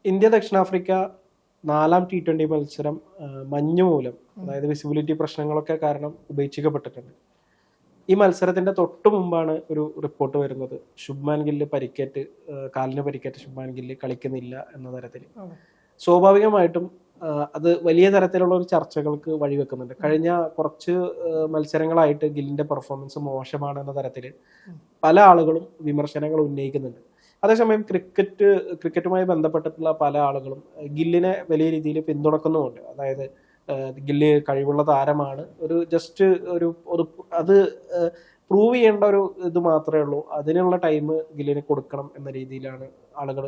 India ദക്ഷിണാഫ്രിക്ക 4ാം T20 മത്സരം മഞ്ഞ് മൂലം, അതായത് വിസിബിലിറ്റി പ്രശ്നങ്ങളൊക്കെ കാരണം ഉപേക്ഷിക്കപ്പെട്ടിട്ടുണ്ട്. ഈ മത്സരത്തിന്റെ തൊട്ടു മുമ്പാണ് ഒരു റിപ്പോർട്ട് വരുന്നത്, ശുഭ്മാൻ ഗില്ല് കാലിന് പരിക്കേറ്റ് ശുഭ്മാൻ ഗില്ല് കളിക്കുന്നില്ല എന്ന തരത്തിൽ. സ്വാഭാവികമായിട്ടും അത് വലിയ തരത്തിലുള്ള ഒരു ചർച്ചകൾക്ക് വഴിവെക്കുന്നുണ്ട്. കഴിഞ്ഞ കുറച്ച് മത്സരങ്ങളായിട്ട് ഗില്ലിന്റെ പെർഫോമൻസ് മോശമാണ് എന്ന തരത്തിൽ പല ആളുകളും വിമർശനങ്ങൾ ഉന്നയിക്കുന്നുണ്ട്. അതേസമയം ക്രിക്കറ്റുമായി ബന്ധപ്പെട്ടിട്ടുള്ള പല ആളുകളും ഗില്ലിനെ വലിയ രീതിയിൽ പിന്തുണക്കുന്നുമുണ്ട്. അതായത് ഗില്ല് കഴിവുള്ള താരമാണ്, അത് പ്രൂവ് ചെയ്യേണ്ട ഒരു ഇത് മാത്രമേ ഉള്ളൂ, അതിനുള്ള ടൈം ഗില്ലിന് കൊടുക്കണം എന്ന രീതിയിലാണ് ആളുകൾ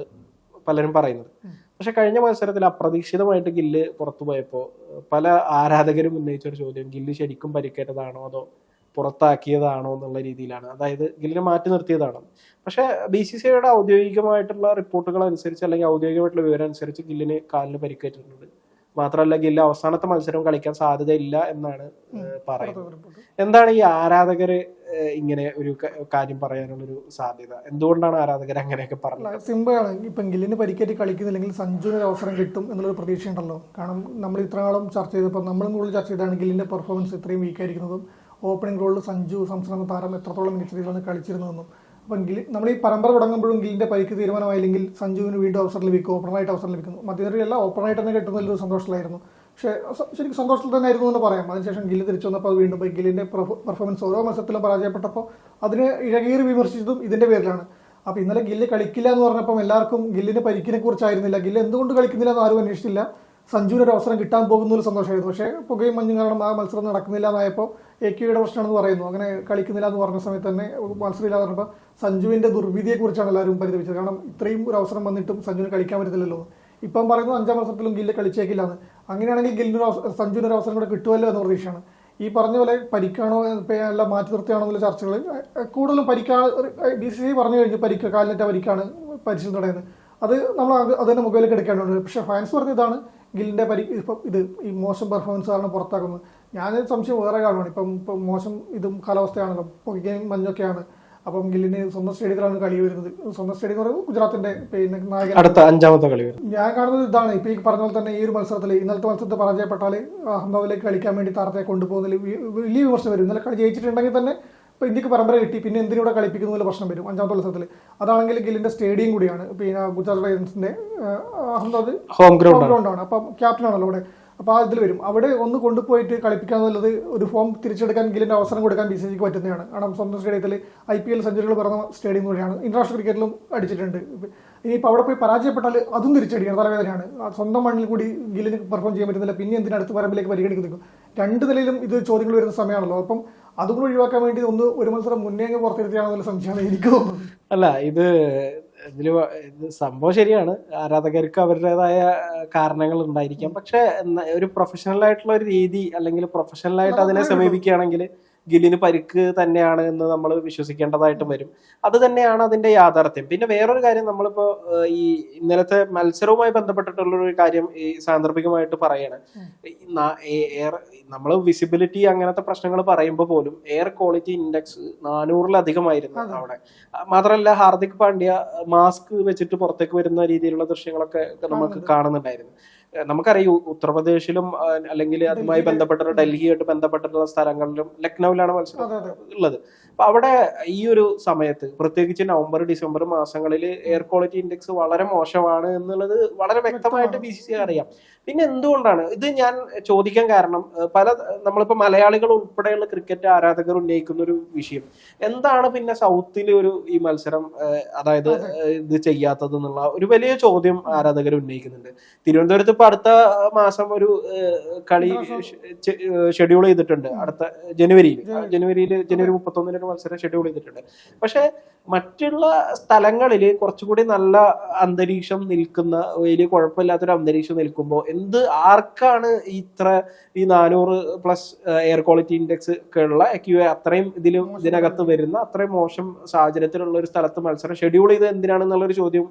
പലരും പറയുന്നത്. പക്ഷെ കഴിഞ്ഞ മത്സരത്തിൽ അപ്രതീക്ഷിതമായിട്ട് ഗില്ല് പുറത്തു പോയപ്പോൾ പല ആരാധകരും ഉന്നയിച്ച ഒരു ചോദ്യം, ഗില്ല് ശരിക്കും പരിക്കേറ്റതാണോ അതോ പുറത്താക്കിയതാണോ എന്നുള്ള രീതിയിലാണ്. അതായത് ഗില്ലിനെ മാറ്റി നിർത്തിയതാണോ. പക്ഷെ BCCIയുടെ ഔദ്യോഗികമായിട്ടുള്ള റിപ്പോർട്ടുകൾ അനുസരിച്ച്, അല്ലെങ്കിൽ ഔദ്യോഗികമായിട്ടുള്ള വിവരം അനുസരിച്ച് ഗില്ലിന് കാലിന് പരിക്കേറ്റിട്ടുണ്ട്. മാത്രമല്ല ഗില്ല് അവസാനത്തെ മത്സരം കളിക്കാൻ സാധ്യതയില്ല എന്നാണ് പറയുന്നത്. എന്താണ് ഈ ആരാധകര് ഇങ്ങനെ ഒരു കാര്യം പറയാനുള്ളൊരു സാധ്യത? എന്തുകൊണ്ടാണ് ആരാധകർ അങ്ങനെയൊക്കെ പറഞ്ഞത്? സിമ്പിൾ ആണ്. ഇപ്പം ഗില്ലിന് പരിക്കേറ്റ് കളിക്കുന്നില്ലെങ്കിൽ സഞ്ജുവിന് ഒരു അവസരം കിട്ടും എന്നുള്ളൊരു പ്രതീക്ഷയുണ്ടല്ലോ. കാരണം നമ്മൾ ഇത്ര നാളും ചർച്ച ചെയ്തപ്പോൾ നമ്മളും കൂടുതൽ ചർച്ച ചെയ്താണ് ഗില്ലിന്റെ പെർഫോമൻസ് ഇത്രയും വീക്കായിരിക്കുന്നതും ഓപ്പണിംഗ് റോളിൽ സഞ്ജു സംസ്ഥാന താരം എത്രത്തോളം മികച്ചതിലാണ് കളിച്ചിരുന്നതെന്നും. അപ്പം നമ്മൾ ഈ പരമ്പര തുടങ്ങുമ്പോഴും ഗില്ലിന്റെ പരിക്ക് തീരുമാനമായില്ലെങ്കിൽ സഞ്ജുവിന് വീണ്ടും അവസരം ലഭിക്കും, ഓപ്പണറായിട്ട് അവസരം ലഭിക്കുന്നു. മധ്യനിരയല്ല, ഓപ്പണറായിട്ട് തന്നെ കിട്ടുന്നതിലൊരു സന്തോഷത്തിലായിരുന്നു. പക്ഷേ ശരിക്കും സന്തോഷത്തിൽ തന്നെ ആയിരുന്നു എന്ന് പറയാം. അതിനുശേഷം ഗില്ല് തിരിച്ചു വന്നപ്പോൾ വീണ്ടും പോയി ഗില്ലിന്റെ പെർഫോമൻസ് ഓരോ മത്സരത്തിലും പരാജയപ്പെട്ടപ്പോൾ അതിനെ ഇഴകീറി വിമർശിച്ചതും ഇതിന്റെ പേരിലാണ്. അപ്പോൾ ഇന്നലെ ഗില്ല് കളിക്കില്ല എന്ന് പറഞ്ഞപ്പം എല്ലാവർക്കും ഗില്ലിന്റെ പരിക്കിനെ കുറിച്ചായിരുന്നില്ല, ഗില്ല് എന്തുകൊണ്ട് കളിക്കുന്നില്ല എന്ന് ആരും അന്വേഷിച്ചില്ല. സഞ്ജുവിന് ഒരു അവസരം കിട്ടാൻ പോകുന്നതിൽ സന്തോഷമായിരുന്നു. പക്ഷേ പുകയും മഞ്ഞും കാരണം ആ മത്സരം നടക്കുന്നില്ല എന്നായപ്പോൾ AQയുടെ പ്രശ്നമാണെന്ന് പറയുന്നു. അങ്ങനെ കളിക്കുന്നില്ല എന്ന് പറഞ്ഞ സമയത്ത് തന്നെ മത്സരം ഇല്ലാതെ പറഞ്ഞപ്പോൾ സഞ്ജുവിന്റെ ദുർവിധിയെക്കുറിച്ചാണ് എല്ലാവരും പരിതപിച്ചത്. കാരണം ഇത്രയും ഒരു അവസരം വന്നിട്ടും സഞ്ജുവിന് കളിക്കാൻ പറ്റത്തില്ലല്ലോ. ഇപ്പം പറയുന്നത് 5ാം മത്സരത്തിലും ഗില്ല് കളിച്ചേക്കില്ലാന്ന്. അങ്ങനെയാണെങ്കിൽ സഞ്ജുവിന് ഒരു അവസരം കൂടെ കിട്ടുമല്ലോ എന്ന പ്രതീക്ഷയാണ്. ഈ പറഞ്ഞ പോലെ പരിക്കാണോ അല്ല മാറ്റി നിർത്തിയാണോ എന്നുള്ള ചർച്ചകൾ കൂടുതലും BCCI പറഞ്ഞു കഴിഞ്ഞു കാലിനേറ്റ പരിക്കാണ് പരിശീലനം തടയുന്നത്. അത് നമ്മൾ അതിന്റെ മുകളിലേക്ക് എടുക്കേണ്ടതുണ്ട്. പക്ഷേ ഫാൻസ് പറഞ്ഞതാണ് ഗില്ലിന്റെ ഇത് ഈ മോശം പെർഫോമൻസ് കാരണം പുറത്താക്കുന്നത്. ഞാൻ സംശയം വേറെ കാണുവാണ്. ഇപ്പം മോശം ഇതും കാലാവസ്ഥയാണല്ലോ, പുകയും മഞ്ഞൊക്കെയാണ്. അപ്പം ഗില്ലിന് സ്വന്തം സ്റ്റേഡിയത്തിലാണ് കളി വരുന്നത്. സ്വന്തം സ്റ്റേഡിയം എന്ന് പറയുമ്പോൾ ഗുജറാത്തിന്റെ നായകൻ അടുത്ത 5ാമത്തെ കളി വരും. ഞാൻ കാണുന്നത് ഇതാണ്. ഇപ്പൊ ഈ പറഞ്ഞ പോലെ തന്നെ ഈ ഒരു മത്സരത്തിൽ ഇന്നലത്തെ മത്സരത്തിൽ പരാജയപ്പെട്ടാൽ അഹമ്മദാബാദിലേക്ക് കളിക്കാൻ വേണ്ടി താരത്തെ കൊണ്ടുപോകുന്നതിൽ വലിയ വിമർശനം വരും. ഇന്നലെ കളി ജയിച്ചിട്ടുണ്ടെങ്കിൽ തന്നെ ഇപ്പൊ ഇന്ത്യക്ക് പരമ്പര കിട്ടി, പിന്നെ എന്തിനൂടെ കളിപ്പിക്കുന്ന പ്രശ്നം വരും 5ാമത്തെ മത്സരത്തിൽ. അതാണെങ്കിൽ ഗില്ലിന്റെ സ്റ്റേഡിയം കൂടിയാണ്, പിന്നെ ഗുജറാത്ത് ടൈറ്റൻസിന്റെ അഹമ്മദാബാദ് ഹോം ഗ്രൗണ്ടാണ്. അപ്പം ക്യാപ്റ്റനാണല്ലോ അവിടെ. അപ്പോൾ ആ ഇതിൽ വരും. അവിടെ ഒന്ന് കൊണ്ടുപോയിട്ട് കളിപ്പിക്കാന്നുള്ളത് ഒരു ഫോം തിരിച്ചെടുക്കാൻ ഗില്ലിന്റെ അവസരം കൊടുക്കാൻ BCCIക്ക് പറ്റുന്നതാണ്. കാരണം സ്വന്തം സ്റ്റേഡിയത്തിൽ IPL സെഞ്ചുറികൾ പിറന്ന സ്റ്റേഡിയം കൂടിയാണ്. ഇന്റർനാഷണൽ ക്രിക്കറ്റിലും അടിച്ചിട്ടുണ്ട്. ഇനിയിപ്പോൾ അവിടെ പോയി പരാജയപ്പെട്ടാൽ അതും തിരിച്ചടിയാണ്, തലവേദനയാണ്. സ്വന്തം മണ്ണിൽ കൂടി ഗില്ലിന് പെർഫോം ചെയ്യാൻ പറ്റുന്നില്ല, പിന്നെ എന്തിന് അടുത്ത പരമ്പിലേക്ക് പരിഗണിക്കുന്നു. രണ്ട് നിലയിലും ഇത് ചോദ്യങ്ങൾ വരുന്ന സമയമാണല്ലോ. അപ്പം അതുകൂടി ഒഴിവാക്കാൻ വേണ്ടി ഒരു മത്സരം മുന്നേ പുറത്തിരുത്തിയാണെന്നുള്ള സംശയമാണ് എനിക്ക് തോന്നുന്നത്. അല്ല, ഇത് സംഭവം ശരിയാണ്. ആരാധകർക്ക് അവരുടേതായ കാരണങ്ങൾ ഉണ്ടായിരിക്കാം. പക്ഷെ ഒരു പ്രൊഫഷണൽ ആയിട്ടുള്ള ഒരു രീതി, അല്ലെങ്കിൽ പ്രൊഫഷണൽ ആയിട്ട് അതിനെ സമീപിക്കുകയാണെങ്കിൽ ഗില്ലിന് പരിക്ക് തന്നെയാണ് എന്ന് നമ്മൾ വിശ്വസിക്കേണ്ടതായിട്ട് വരും. അത് തന്നെയാണ് അതിന്റെ യാഥാർത്ഥ്യം. പിന്നെ വേറൊരു കാര്യം, നമ്മളിപ്പോ ഈ ഇന്നലത്തെ മത്സരവുമായി ബന്ധപ്പെട്ടിട്ടുള്ളൊരു കാര്യം ഈ സാന്ദർഭികമായിട്ട് പറയാണ്. നമ്മൾ വിസിബിലിറ്റി അങ്ങനത്തെ പ്രശ്നങ്ങൾ പറയുമ്പോൾ പോലും എയർ ക്വാളിറ്റി ഇൻഡെക്സ് 400-ലധികമായിരുന്നു അവിടെ. മാത്രമല്ല ഹാർദിക് പാണ്ഡ്യ മാസ്ക് വെച്ചിട്ട് പുറത്തേക്ക് വരുന്ന രീതിയിലുള്ള ദൃശ്യങ്ങളൊക്കെ നമുക്ക് കാണുന്നുണ്ടായിരുന്നു. നമുക്കറിയാം ഉത്തർപ്രദേശിലും അല്ലെങ്കിൽ അതുമായി ബന്ധപ്പെട്ട ഡൽഹിയായിട്ട് ബന്ധപ്പെട്ടിട്ടുള്ള സ്ഥലങ്ങളിലും ലക്നൌവിലാണ് മത്സരം ഉള്ളത്. അപ്പൊ അവിടെ ഈ ഒരു സമയത്ത് പ്രത്യേകിച്ച് നവംബർ ഡിസംബർ മാസങ്ങളിൽ എയർ ക്വാളിറ്റി ഇൻഡെക്സ് വളരെ മോശമാണ് എന്നുള്ളത് വളരെ വ്യക്തമായിട്ട് BCCI അറിയാം. പിന്നെ എന്തുകൊണ്ടാണ് ഇത് ഞാൻ ചോദിക്കാൻ കാരണം, നമ്മളിപ്പോ മലയാളികൾ ഉൾപ്പെടെയുള്ള ക്രിക്കറ്റ് ആരാധകർ ഉന്നയിക്കുന്ന ഒരു വിഷയം എന്താണ്, പിന്നെ സൗത്തിൽ ഈ മത്സരം അതായത് ഇത് ചെയ്യാത്തത് എന്നുള്ള ഒരു വലിയ ചോദ്യം ആരാധകർ ഉന്നയിക്കുന്നുണ്ട്. തിരുവനന്തപുരത്ത് ഇപ്പൊ അടുത്ത മാസം ഒരു കളി ഷെഡ്യൂൾ ചെയ്തിട്ടുണ്ട്, അടുത്ത ജനുവരി 31 മത്സരം ഷെഡ്യൂൾ ചെയ്തിട്ടുണ്ട്. പക്ഷെ മറ്റുള്ള സ്ഥലങ്ങളിൽ കുറച്ചുകൂടി നല്ല അന്തരീക്ഷം നിൽക്കുന്ന, വലിയ കുഴപ്പമില്ലാത്തൊരു അന്തരീക്ഷം നിൽക്കുമ്പോൾ ആർക്കാണ് ഈ 400+ എയർ ക്വാളിറ്റി ഇൻഡെക്സ് ഒക്കെ ഉള്ള AQI അത്രയും ഇതിനകത്ത് വരുന്ന അത്രയും മോശം സാഹചര്യത്തിലുള്ള ഒരു സ്ഥലത്ത് മത്സരം ഷെഡ്യൂൾ ചെയ്ത് എന്തിനാണെന്നുള്ളൊരു ചോദ്യം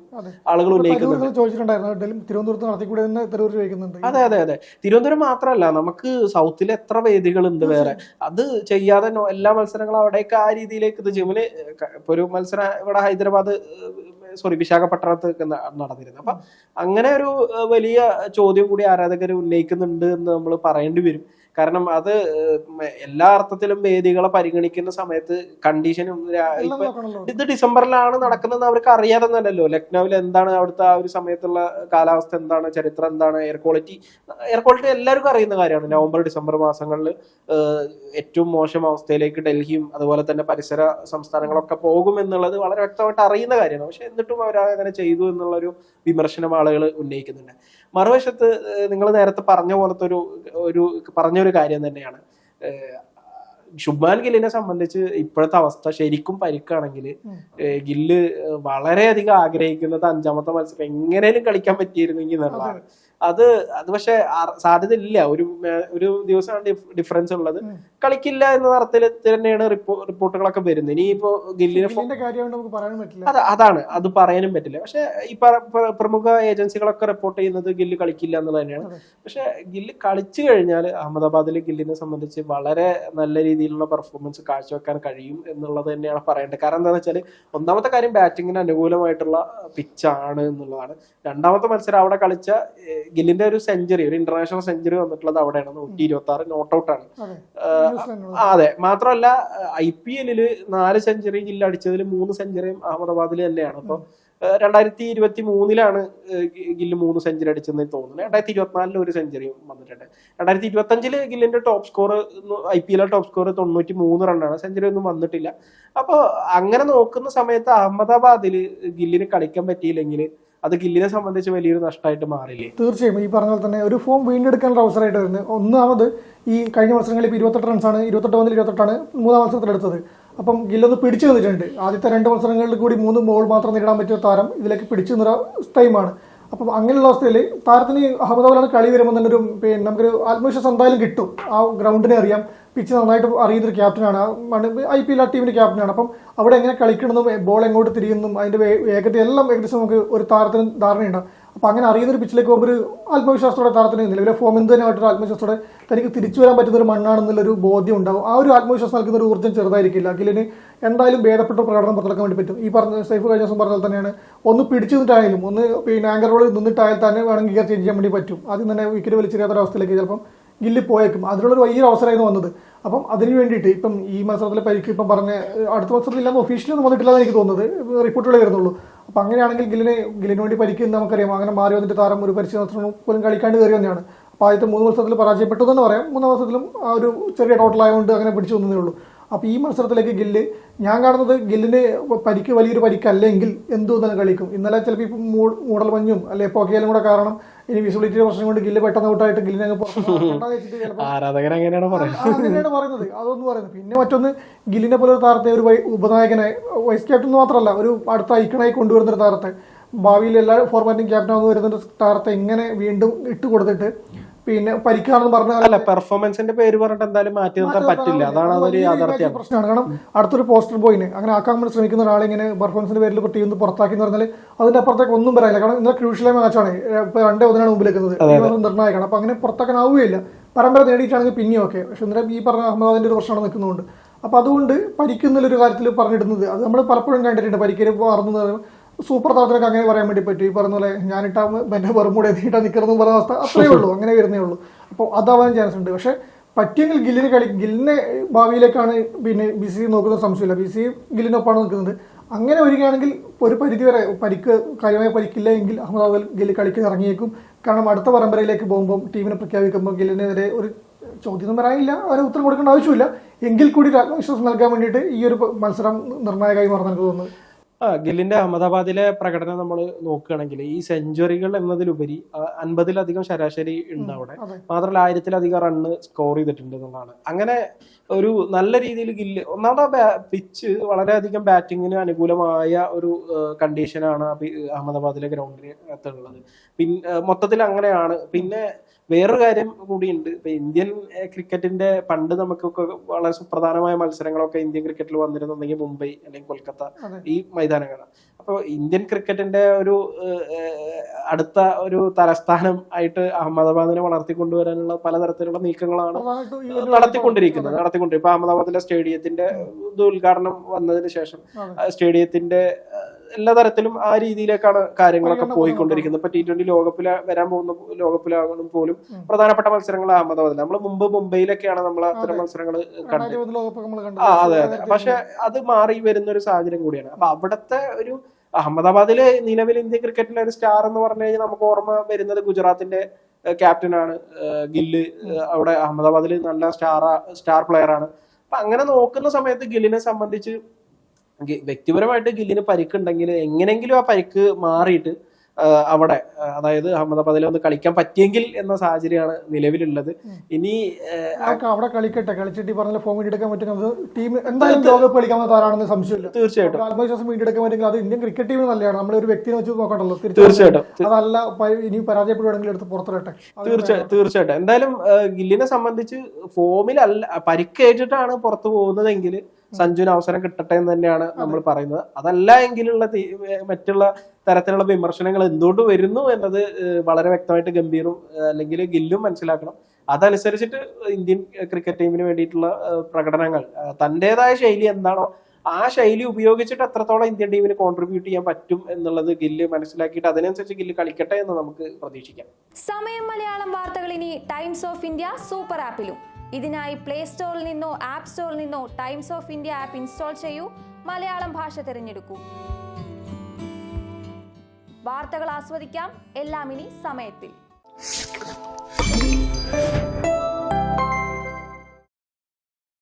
ആളുകൾ ഉന്നയിക്കുന്നുണ്ട്. അതെ അതെ അതെ തിരുവനന്തപുരം മാത്രമല്ല, നമുക്ക് സൗത്തിൽ എത്ര വേദികളുണ്ട് വേറെ. അത് ചെയ്യാതെ എല്ലാ മത്സരങ്ങളും അവിടേക്ക് ആ രീതിയിലേക്ക് ഇത് ജിമ്മില് ഇപ്പൊ ഒരു മത്സരം ഇവിടെ ഹൈദരാബാദ് വിശാഖപട്ടണത്ത് നടന്നിരുന്നത്. അപ്പൊ അങ്ങനെ ഒരു വലിയ ചോദ്യം കൂടി ആരാധകർ ഉന്നയിക്കുന്നുണ്ട് എന്ന് നമ്മൾ പറയേണ്ടി വരും. കാരണം അത് എല്ലാ അർത്ഥത്തിലും വേദികളെ പരിഗണിക്കുന്ന സമയത്ത് കണ്ടീഷനും ഇപ്പൊ ഇത് ഡിസംബറിലാണ് നടക്കുന്നത് അവർക്ക് അറിയാതെ തന്നെയല്ലോ. ലക്നൌവിൽ എന്താണ് അവിടുത്തെ ആ ഒരു സമയത്തുള്ള കാലാവസ്ഥ എന്താണ്, ചരിത്രം എന്താണ്, എയർ ക്വാളിറ്റി എല്ലാവർക്കും അറിയുന്ന കാര്യമാണ്. നവംബർ ഡിസംബർ മാസങ്ങളിൽ ഏറ്റവും മോശം അവസ്ഥയിലേക്ക് ഡൽഹിയും അതുപോലെ തന്നെ പരിസര സംസ്ഥാനങ്ങളൊക്കെ പോകും എന്നുള്ളത് വളരെ വ്യക്തമായിട്ട് അറിയുന്ന കാര്യമാണ്. പക്ഷെ എന്നിട്ടും അവർ അങ്ങനെ ചെയ്തു എന്നുള്ളൊരു വിമർശനം ആളുകൾ ഉന്നയിക്കുന്നുണ്ട്. മറുവശത്ത് നിങ്ങൾ നേരത്തെ പറഞ്ഞ പോലത്തെ പറഞ്ഞൊരു കാര്യം തന്നെയാണ്, ശുഭ്മാൻ ഗില്ലിനെ സംബന്ധിച്ച് ഇപ്പോഴത്തെ അവസ്ഥ ശരിക്കും പരിക്കാണെങ്കിൽ ഗില്ല് വളരെയധികം ആഗ്രഹിക്കുന്നത് 5ാമത്തെ മത്സരം എങ്ങനെയും കളിക്കാൻ പറ്റിയിരുന്നെങ്കിൽ എന്നുള്ളതാണ്. അത് പക്ഷെ സാധ്യത ഇല്ല. ഒരു ദിവസമാണ് ഡിഫറൻസ് ഉള്ളത്. കളിക്കില്ല എന്ന തരത്തിൽ തന്നെയാണ് റിപ്പോർട്ടുകളൊക്കെ വരുന്നത്. ഇനിയിപ്പോ ഗില്ലിനെ അതാണ് അത് പറയാനും പറ്റില്ല. പക്ഷെ ഈ പ്രമുഖ ഏജൻസികളൊക്കെ റിപ്പോർട്ട് ചെയ്യുന്നത് ഗില്ല് കളിക്കില്ല എന്നുള്ളത് തന്നെയാണ്. പക്ഷെ ഗില്ല് കളിച്ചു കഴിഞ്ഞാൽ അഹമ്മദാബാദിൽ ഗില്ലിനെ സംബന്ധിച്ച് വളരെ നല്ല രീതിയിലുള്ള പെർഫോമൻസ് കാഴ്ചവെക്കാൻ കഴിയും എന്നുള്ളത് തന്നെയാണ് പറയേണ്ടത്. കാരണം എന്താണെന്ന് വെച്ചാൽ ഒന്നാമത്തെ കാര്യം ബാറ്റിങ്ങിന് അനുകൂലമായിട്ടുള്ള പിച്ചാണ് എന്നുള്ളതാണ്. 2ാമത്തെ മത്സരം അവിടെ കളിച്ച ഗില്ലിന്റെ ഒരു സെഞ്ചുറി, ഒരു ഇന്റർനാഷണൽ സെഞ്ചുറി വന്നിട്ടുള്ളത് അവിടെയാണ്. 126 നോട്ട് ഔട്ട് ആണ്. അതെ, മാത്രമല്ല IPL 4 സെഞ്ചുറി ഗില്ല് അടിച്ചതിൽ 3 സെഞ്ചുറിയും അഹമ്മദാബാദിൽ തന്നെയാണ്. അപ്പൊ 2023 ഗില്ല് 3 സെഞ്ചുറി അടിച്ചെന്ന് തോന്നുന്നു. 2024 ഒരു സെഞ്ചുറിയും വന്നിട്ടുണ്ട്. 2025 ഗില്ലിന്റെ top score IPL top score 93 റണ്ണാണ്. സെഞ്ചുറി ഒന്നും വന്നിട്ടില്ല. അപ്പൊ അങ്ങനെ നോക്കുന്ന സമയത്ത് അഹമ്മദാബാദിൽ ഗില്ലിന് കളിക്കാൻ പറ്റിയില്ലെങ്കിൽ അത് ഗില്ലിനെ സംബന്ധിച്ച് വലിയൊരു നഷ്ടമായിട്ട് മാറില്ലേ? തീർച്ചയായും ഈ പറഞ്ഞ പോലെ തന്നെ ഒരു ഫോം വീണ്ടെടുക്കാനുള്ള അവസരമായിട്ട് വരുന്നത്. ഒന്നാമത് ഈ കഴിഞ്ഞ മത്സരങ്ങളിൽ 28 റൺസാണ്, 28 പന്തിൽ 28ആണ് 3ാം മത്സരത്തിൽ എടുത്തത്. അപ്പം ഗില്ലൊന്ന് പിടിച്ചു നിന്നിട്ടുണ്ട്. ആദ്യത്തെ 2 മത്സരങ്ങളിൽ കൂടി 3 ബോൾ മാത്രം നേരിടാൻ പറ്റിയ താരം ഇതിലേക്ക് പിടിച്ചു നിന്ന ടൈമാണ്. അപ്പം അങ്ങനെയുള്ള അവസ്ഥയിൽ താരത്തിന് അഹമ്മദാബാദിലാണ് കളി വരുമ്പോൾ തന്നെ നമുക്കൊരു ആത്മവിശ്വാസം എന്തായാലും കിട്ടും. ആ ഗ്രൗണ്ടിനെ അറിയാം, പിച്ച് നന്നായിട്ട് അറിയുന്നൊരു ക്യാപ്റ്റനാണ്, IPL ടീമിന്റെ ക്യാപ്റ്റനാണ്. അപ്പം അവിടെ എങ്ങനെ കളിക്കണമെന്നും ബോൾ എങ്ങോട്ട് തിരിയുന്നതും അതിന്റെ വേഗത എല്ലാം ഏകദേശം നമുക്ക് ഒരു താരത്തിന് ധാരണയുണ്ടാവും. അപ്പൊ അങ്ങനെ അറിയുന്നൊരു പിച്ചിലേക്ക് പോകുമ്പോൾ ഒരു ആത്മവിശ്വാസത്തോടെ താരത്തിന് നിലവിലെ ഫോം എന്ത് തന്നെയായിട്ടൊരു ആത്മവിശ്വാസത്തോടെ തനിക്ക് തിരിച്ചു വരാൻ പറ്റുന്ന ഒരു മണ്ണാണെന്നുള്ളൊരു ബോധ്യം ഉണ്ടാവും. ആ ഒരു ആത്മവിശ്വാസം നൽകുന്ന ഒരു ഊർജ്ജം ചെറുതായിരിക്കില്ല. ഗില്ലിന് എന്തായാലും ഭേദപ്പെട്ട പ്രകടനം പുറത്തെടുക്കാൻ വേണ്ടി പറ്റും. ഈ പറഞ്ഞ സൈഫ് കഴിഞ്ഞ ദിവസം പറഞ്ഞാൽ തന്നെയാണ്, ഒന്ന് പിടിച്ചു നിന്നിട്ടായാലും ഒന്ന് ആങ്കർ റോളിൽ നിന്നിട്ടായാലും തന്നെ വേണമെങ്കിൽ ചേഞ്ച് ചെയ്യാൻ വേണ്ടി പറ്റും. ആദ്യം തന്നെ വിക്കറ്റ് വലിച്ചെറിയാത്ത അവസ്ഥയിലേക്ക് ചിലപ്പം ഗില്ല് പോയേക്കും. അതിനുള്ളൊരു വലിയൊരു അവസരമായിരുന്നു വന്നത്. അപ്പം അതിന് വേണ്ടിയിട്ട് ഇപ്പം ഈ മത്സരത്തിലെ പരിക്ക് ഇപ്പം പറഞ്ഞ അടുത്ത മത്സരത്തിൽ ഇല്ലാതെ ഒഫീഷ്യലി ഒന്നും വന്നിട്ടില്ലെന്ന് എനിക്ക് തോന്നുന്നത്, റിപ്പോർട്ടുകളേ വരുന്നുള്ളൂ. അപ്പം അങ്ങനെയാണെങ്കിൽ ഗില്ലിന് വേണ്ടി പരിക്ക് നമുക്കറിയാം. അങ്ങനെ മാറി വന്നിട്ട് താരം ഒരു പരിശീലനം പോലും കളിക്കാണ്ട് കയറി തന്നെയാണ്. അപ്പോൾ ആദ്യത്തെ 3 മത്സരത്തിൽ പരാജയപ്പെട്ടു എന്ന് പറയാം. 3ാം മത്സരത്തിലും ആ ഒരു ചെറിയ ടോട്ടലായതുകൊണ്ട് അങ്ങനെ പിടിച്ചു വന്നതേ ഉള്ളൂ. അപ്പോൾ ഈ മത്സരത്തിലേക്ക് ഞാൻ കാണുന്നത് ഗില്ലിന് പരിക്ക് വലിയൊരു പരിക്കല്ലെങ്കിൽ എന്തുകൊണ്ടാണ് കളിക്കും. ഇന്നലെ ചിലപ്പോൾ ഇപ്പം മൂടൽ മഞ്ഞും അല്ലെ പൊക്കയിലും കൂടെ കാരണം ഇനി വിസിബിലിറ്റിയുടെ പ്രശ്നം കൊണ്ട് ഗില്ല് പെട്ടെന്ന് ഔട്ടായിട്ട് ഗില്ലിനെ അങ്ങനെയാണ് പറയുന്നത്. അതൊന്നും പറയുന്നത്. പിന്നെ മറ്റൊന്ന്, ഗില്ലിനെ പോലെ ഒരു താരത്തെ ഒരു ഉപനായകനായി വൈസ് ക്യാപ്റ്റൻ മാത്രമല്ല ഒരു അടുത്ത ഐക്കണായി കൊണ്ടുവരുന്ന ഒരു താരത്തെ, ഭാവിയിൽ എല്ലാ ഫോർമാറ്റിംഗ് ക്യാപ്റ്റനാണെന്ന് വരുന്ന താരത്തെ എങ്ങനെ വീണ്ടും ഇട്ട് കൊടുത്തിട്ട് പിന്നെ പരിക്കാണെന്ന് പറഞ്ഞാൽ പെർഫോമൻസിന്റെ പേര് പറഞ്ഞിട്ട് എന്തായാലും മാറ്റി നിർത്താൻ പറ്റില്ല. അതാണ് അതൊരു യാഥാർത്ഥ്യം പ്രശ്നമാണ്. കാരണം അടുത്തൊരു പോസ്റ്റർ ബോയിന് അങ്ങനെ ആക്കാൻ വേണ്ടി ശ്രമിക്കുന്ന ഒരാളെ ഇങ്ങനെ പെർഫോമൻസിന്റെ പേരിൽ ടീം നിന്ന് പുറത്താക്കി എന്ന് പറഞ്ഞാൽ അതിന്റെ അപ്പുറത്തേക്ക് ഒന്നും പറയാനില്ല. കാരണം ഇന്നലെ ക്രൂഷ്യലായ മാച്ചാണ്. ഇപ്പൊ 2-1 മുമ്പിൽ നിൽക്കുന്നത്, നിർണായകമാണ്. അപ്പൊ അങ്ങനെ പുറത്താക്കാനാവുകയില്ല. പരമ്പര നേടിയിട്ടാണെങ്കിൽ പിന്നെയും ഓക്കെ. പക്ഷെ ഇന്നലെ ഈ പറഞ്ഞ അഹമ്മദാബാദിന്റെ ഒരു പ്രശ്നമാണ് നിൽക്കുന്നുണ്ട്. അപ്പൊ അതുകൊണ്ട് പരിക്കുന്നുള്ളൊരു കാര്യത്തിൽ പറഞ്ഞിടുന്നത് അത് നമ്മൾ പലപ്പോഴും കണ്ടിട്ടുണ്ട്. പരിക്കര് മാറുന്നത് സൂപ്പർ താരത്തിനൊക്കെ അങ്ങനെ പറയാൻ വേണ്ടി പറ്റും. ഈ പറഞ്ഞ പോലെ ഞാനിട്ടാ എന്റെ വെറുമൂടെ എത്തിയിട്ടാ നിൽക്കണമെന്ന് പറഞ്ഞ അവസ്ഥ അത്രയേ ഉള്ളൂ, അങ്ങനെ വരുന്നേ ഉള്ളൂ. അപ്പോൾ അതാവാൻ ചാൻസ് ഉണ്ട്. പക്ഷെ പറ്റിയെങ്കിൽ ഗില്ലിനെ ഭാവിയിലേക്കാണ് പിന്നെ BCCI നോക്കുന്ന സംശയമില്ല. BCCI ഗില്ലിനൊപ്പമാണ് നിൽക്കുന്നത്. അങ്ങനെ വരികയാണെങ്കിൽ ഒരു പരിധിവരെ കാര്യമായ പരിക്കില്ല എങ്കിൽ അഹമ്മദാബാദിൽ ഗില്ല് കളിക്കാൻ ഇറങ്ങിയേക്കും. കാരണം അടുത്ത പരമ്പരയിലേക്ക് പോകുമ്പോൾ ടീമിനെ പ്രഖ്യാപിക്കുമ്പോൾ ഗില്ലിനെതിരെ ഒരു ചോദ്യം വരാനില്ല, അവരെ ഉത്തരം കൊടുക്കേണ്ട ആവശ്യമില്ല. എങ്കിൽ കൂടി ആത്മവിശ്വാസം നൽകാൻ വേണ്ടിയിട്ട് ഈ ഒരു മത്സരം നിർണായകമായി മാറുന്ന എനിക്ക് തോന്നുന്നത്. ഗില്ലിന്റെ അഹമ്മദാബാദിലെ പ്രകടനം നമ്മൾ നോക്കുകയാണെങ്കിൽ ഈ സെഞ്ചുറികൾ എന്നതിലുപരി 50-ലധികം ശരാശരി ഉണ്ട് അവിടെ. മാത്രമല്ല 1000-ലധികം റണ്ണ് സ്കോർ ചെയ്തിട്ടുണ്ട് എന്നുള്ളതാണ്. അങ്ങനെ ഒരു നല്ല രീതിയിൽ ഗില്ല് ഒന്നാമത് പിച്ച് വളരെയധികം ബാറ്റിങ്ങിന് അനുകൂലമായ ഒരു കണ്ടീഷനാണ് അഹമ്മദാബാദിലെ ഗ്രൗണ്ടിനകത്തുള്ളത്. പിന്നെ മൊത്തത്തിൽ അങ്ങനെയാണ്. പിന്നെ വേറൊരു കാര്യം കൂടിയുണ്ട്. ഇപ്പൊ ഇന്ത്യൻ ക്രിക്കറ്റിന്റെ പണ്ട് നമുക്കൊക്കെ വളരെ സുപ്രധാനമായ മത്സരങ്ങളൊക്കെ ഇന്ത്യൻ ക്രിക്കറ്റിൽ വന്നിരുന്നുണ്ടെങ്കിൽ മുംബൈ അല്ലെങ്കിൽ കൊൽക്കത്ത ഈ മൈതാനങ്ങളാണ്. അപ്പോൾ ഇന്ത്യൻ ക്രിക്കറ്റിന്റെ ഒരു അടുത്ത ഒരു തലസ്ഥാനം ആയിട്ട് അഹമ്മദാബാദിനെ വളർത്തിക്കൊണ്ടുവരാനുള്ള പലതരത്തിലുള്ള നീക്കങ്ങളാണ് നടത്തിക്കൊണ്ടിരിക്കുന്നത്. ഇപ്പൊ അഹമ്മദാബാദിലെ സ്റ്റേഡിയത്തിന്റെ ഉദ്ഘാടനം വന്നതിന് ശേഷം സ്റ്റേഡിയത്തിന്റെ എല്ലാ തരത്തിലും ആ രീതിയിലേക്കാണ് കാര്യങ്ങളൊക്കെ പോയിക്കൊണ്ടിരിക്കുന്നത്. ഇപ്പൊ T20 വരാൻ പോകുന്ന ലോകകപ്പിലാകണം പോലും പ്രധാനപ്പെട്ട മത്സരങ്ങൾ അഹമ്മദാബാദിൽ. നമ്മൾ മുമ്പ് മുംബൈയിലൊക്കെയാണ് നമ്മൾ അത്തരം മത്സരങ്ങൾ കണ്ടത്. അതെ അതെ. പക്ഷെ അത് മാറി വരുന്ന ഒരു സാഹചര്യം കൂടിയാണ്. അപ്പൊ അവിടുത്തെ ഒരു അഹമ്മദാബാദിലെ നിലവിൽ ഇന്ത്യൻ ക്രിക്കറ്റിലെ ഒരു സ്റ്റാർ എന്ന് പറഞ്ഞു കഴിഞ്ഞാൽ നമുക്ക് ഓർമ്മ വരുന്നത് ഗുജറാത്തിന്റെ ക്യാപ്റ്റനാണ് ഗില്ല്. അവിടെ അഹമ്മദാബാദിൽ നല്ല സ്റ്റാർ പ്ലെയർ ആണ്. അപ്പൊ അങ്ങനെ നോക്കുന്ന സമയത്ത് ഗില്ലിനെ സംബന്ധിച്ച് വ്യക്തിപരമായിട്ട് ഗില്ലിന് പരിക്കുണ്ടെങ്കിൽ എങ്ങനെങ്കിലും ആ പരിക്ക് മാറിയിട്ട് അവിടെ അതായത് അഹമ്മദാബാദിൽ ഒന്ന് കളിക്കാൻ പറ്റിയെങ്കിൽ എന്ന സാഹചര്യമാണ് നിലവിലുള്ളത്. ഇനി അവിടെ കളിച്ചിട്ട് പറഞ്ഞ ഫോം വീണ്ടെടുക്കാൻ പറ്റുന്നത് ടീം എന്തായാലും ലോകകപ്പ് കളിക്കാൻ താരാണെന്ന് സംശയമില്ല. തീർച്ചയായിട്ടും ആത്മവിശ്വാസം വീണ്ടെടുക്കാൻ പറ്റുമെങ്കിൽ അത് ഇന്ത്യൻ ക്രിക്കറ്റ് ടീമിന് നല്ലതാണ്. നമ്മളൊരു വ്യക്തിയെ വെച്ച് നോക്കണ്ടല്ലോ. തീർച്ചയായിട്ടും അതല്ല ഇനി പരാജയപ്പെടുകയാണെങ്കിൽ എടുത്ത് പുറത്തിരട്ടെ. തീർച്ചയായിട്ടും എന്തായാലും ഗില്ലിനെ സംബന്ധിച്ച് ഫോമിലല്ല, പരിക്കേറ്റിട്ടാണ് പുറത്തു പോകുന്നതെങ്കിൽ സഞ്ജുവിന് അവസരം കിട്ടട്ടെ എന്ന് തന്നെയാണ് നമ്മൾ പറയുന്നത്. അതല്ല എങ്കിലുള്ള മറ്റുള്ള തരത്തിലുള്ള വിമർശനങ്ങൾ എന്തുകൊണ്ട് വരുന്നു എന്നത് വളരെ വ്യക്തമായിട്ട് ഗംഭീറും അല്ലെങ്കിൽ ഗില്ലും മനസ്സിലാക്കണം. അതനുസരിച്ചിട്ട് ഇന്ത്യൻ ക്രിക്കറ്റ് ടീമിന് വേണ്ടിയിട്ടുള്ള പ്രകടനങ്ങൾ തന്റേതായ ശൈലി എന്താണോ ആ ശൈലി ഉപയോഗിച്ചിട്ട് എത്രത്തോളം ഇന്ത്യൻ ടീമിന് കോൺട്രിബ്യൂട്ട് ചെയ്യാൻ പറ്റും എന്നുള്ളത് ഗില്ല് മനസ്സിലാക്കിയിട്ട് അതിനനുസരിച്ച് ഗില്ല് കളിക്കട്ടെ എന്ന് നമുക്ക് പ്രതീക്ഷിക്കാം. സമയം മലയാളം വാർത്തകൾ ഇനി ടൈംസ് ഓഫ് ഇന്ത്യ സൂപ്പർ ആപ്പിലും. ഇതിനായി പ്ലേ സ്റ്റോറിൽ നിന്നോ ആപ്പ് സ്റ്റോറിൽ നിന്നോ times of India app install ചെയ്യൂ. മലയാളം ഭാഷ തിരഞ്ഞെടുക്കൂ. വാർത്തകൾ ആസ്വദിക്കാം. എല്ലാം ഇനി സമയത്തിൽ.